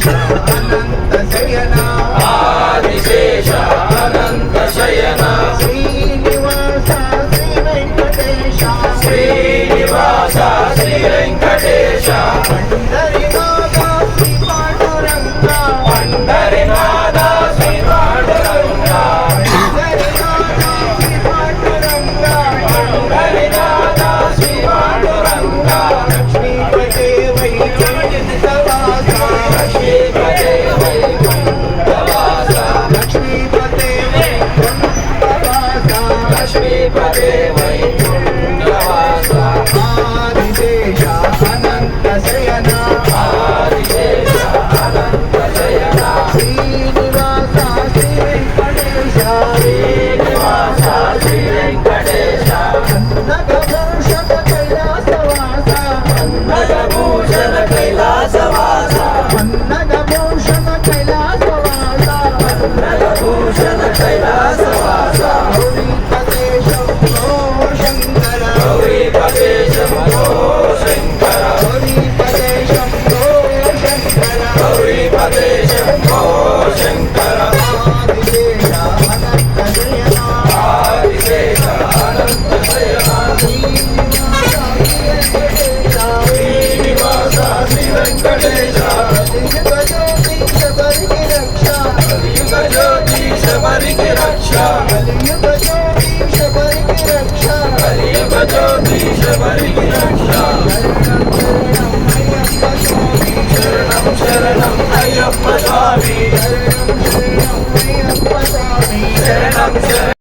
अनंत शयना आदिशेष अनंत शयना श्रीनिवास श्री वेंकटेश श्रीनिवास श्री वेंकटेश पंढरीनाथ श्री पांडुरंग पंढरीनाथ श्री पांडुरंग पंढरीनाथ श्री पांडुरंग पंढरीनाथ श्री पांडुरंग लक्ष्मीपते वैकुंठवासा लक्ष्मीपते वैकुंठवासा लक्ष्मीपते वैकुंठवासा लक्ष्मीपते वैकुंठवासा आदिशेष अनंत शयना आदिशेष अनंत शयना श्रीनिवास श्री वेंकटेश श्रीनिवास श्री वेंकटेश नगभूषण कैलासवासा नगभूषण कैलासवासा नगभूषण कैलासवासा नगभूषण कैलासवासा गौरीपते शंभो शंकर गौरीपते शंभो शंकर गौरीपते शंभो शंकर गौरीपते शंभो शंकर आदिशेष अनंत शयना आदिशेष अनंत शयना श्रीनिवास श्री वेंकटेश कलियुग ज्योतिष बरिकी रक्षा कलियुग ज्योतिष बरिकी रक्षा शरणं शरणं अय्यप्प स्वामी